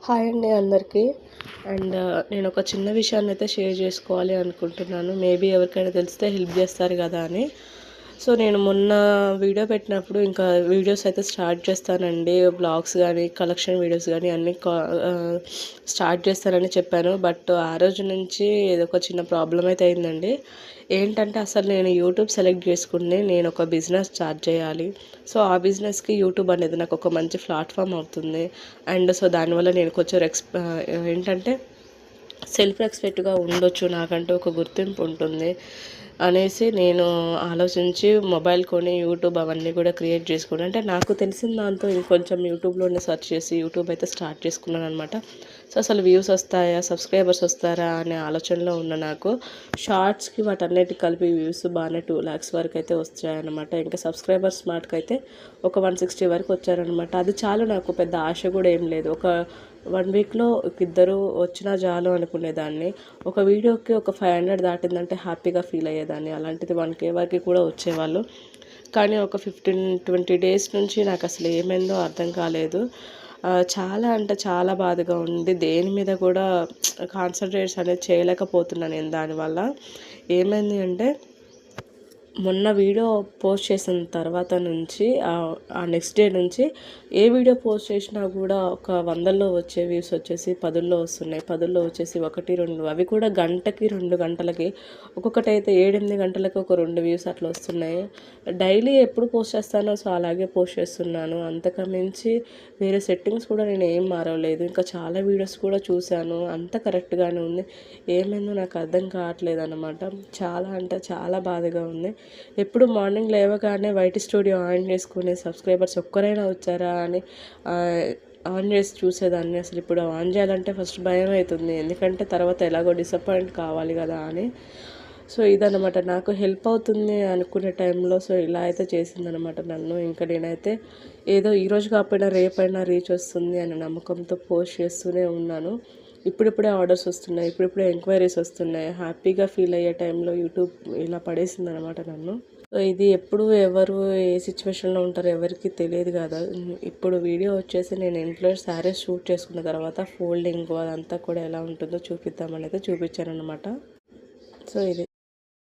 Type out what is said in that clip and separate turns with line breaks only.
Hi అండి అందరికీ. నేను ఒక చిన్న విషయాన్ని అయితే షేర్ చేసుకోవాలి అనుకుంటున్నాను. మేబీ ఎవరికైనా తెలిస్తే హెల్ప్ చేస్తారు కదా అని. సో నేను మొన్న వీడియో పెట్టినప్పుడు ఇంకా వీడియోస్ అయితే స్టార్ట్ చేస్తానండి. వ్లాగ్స్ కానీ, కలెక్షన్ వీడియోస్ కానీ అన్నీ స్టార్ట్ చేస్తానని చెప్పాను. బట్ ఆ రోజు నుంచి ఏదో ఒక చిన్న ప్రాబ్లం అయితే అయిందండి. ఏంటంటే అసలు నేను యూట్యూబ్ సెలెక్ట్ చేసుకుని నేను ఒక బిజినెస్ స్టార్ట్ చేయాలి. సో ఆ బిజినెస్కి యూట్యూబ్ అనేది నాకు ఒక మంచి ప్లాట్ఫామ్ అవుతుంది. సో దానివల్ల నేను కొంచెం ఏంటంటే సెల్ఫ్ రెస్పెక్ట్గా ఉండొచ్చు, నాకంటూ ఒక గుర్తింపు ఉంటుంది అనేసి నేను ఆలోచించి మొబైల్ కొని యూట్యూబ్ అవన్నీ కూడా క్రియేట్ చేసుకున్నాను. అంటే నాకు తెలిసిన దాంతో ఇంకొంచెం యూట్యూబ్లోనే సెర్చ్ చేసి యూట్యూబ్ అయితే స్టార్ట్ చేసుకున్నాను అనమాట. సో అసలు వ్యూస్ వస్తాయా, సబ్స్క్రైబర్స్ వస్తారా అనే ఆలోచనలో ఉన్న నాకు షార్ట్స్కి వాటన్నిటికి కలిపి వ్యూస్ బాగానే 2 lakhs వరకు అయితే వచ్చాయన్నమాట. ఇంకా సబ్స్క్రైబర్స్ మాటకైతే ఒక 160 వరకు వచ్చారనమాట. అది చాలు, నాకు పెద్ద ఆశ కూడా ఏం లేదు. ఒక 1 వీక్లో ఇద్దరు వచ్చినా చాలు అనుకునేదాన్ని. ఒక వీడియోకి ఒక 500 దాటిందంటే హ్యాపీగా ఫీల్ అయ్యేదాన్ని. అలాంటిది 1K వరకు కూడా వచ్చేవాళ్ళు. కానీ ఒక 15-20 డేస్ నుంచి నాకు అసలు ఏమైందో అర్థం కాలేదు. చాలా అంటే చాలా బాధగా ఉంది. దేని మీద కూడా కాన్సన్ట్రేట్స్ అనేది చేయలేకపోతున్నాను నేను దానివల్ల. ఏమైంది అంటే మొన్న వీడియో పోస్ట్ చేసిన తర్వాత నుంచి ఆ నెక్స్ట్ డే నుంచి ఏ వీడియో పోస్ట్ చేసినా కూడా ఒక 100లో వచ్చే వ్యూస్ వచ్చేసి 10లో వస్తున్నాయి. 10లో వచ్చేసి 1, 2, అవి కూడా గంటకి 2 గంటలకి, ఒక్కొక్కటి అయితే 7-8 గంటలకి ఒక 2 వ్యూస్ అట్లా వస్తున్నాయి. డైలీ ఎప్పుడు పోస్ట్ చేస్తానో సో అలాగే పోస్ట్ చేస్తున్నాను. అంతకమించి వేరే సెట్టింగ్స్ కూడా నేను ఏం మారవలేదు. ఇంకా చాలా వీడియోస్ కూడా చూశాను, అంత కరెక్ట్గానే ఉంది. ఏమైందో నాకు అర్థం కావట్లేదు అనమాట. చాలా అంటే చాలా బాధగా ఉంది. ఎప్పుడు మార్నింగ్ లేవగానే వైటీ స్టూడియో ఆన్ చేసుకుని సబ్స్క్రైబర్స్ ఒక్కరైనా వచ్చారా అని ఆన్ చేసి చూసేదాన్ని. అసలు ఇప్పుడు ఆన్ చేయాలంటే ఫస్ట్ భయం అవుతుంది, ఎందుకంటే తర్వాత ఎలాగో డిసప్పాయింట్ కావాలి కదా అని. సో ఇదనమాట నాకు హెల్ప్ అవుతుంది అనుకునే టైంలో సో ఇలా అయితే చేసిందనమాట నన్ను. ఇంకా నేనైతే ఏదో ఈరోజు కాకపోయినా రేపైనా రీచ్ వస్తుంది అనే నమ్మకంతో పోస్ట్ చేస్తూనే ఉన్నాను. ఇప్పుడిప్పుడే ఆర్డర్స్ వస్తున్నాయి, ఇప్పుడిప్పుడే ఎంక్వైరీస్ వస్తున్నాయి. హ్యాపీగా ఫీల్ అయ్యే టైంలో యూట్యూబ్ ఇలా పడేసిందనమాట నన్ను. సో ఇది ఎప్పుడు ఎవరు ఏ సిచ్యువేషన్లో ఉంటారో ఎవరికి తెలియదు కదా. ఇప్పుడు వీడియో వచ్చేసి నేను ఇంట్లో శారీస్ షూట్ చేసుకున్న తర్వాత ఫోల్డింగ్ అదంతా కూడా ఎలా ఉంటుందో చూపిద్దామని అయితే చూపించాను అనమాట. సో ఇది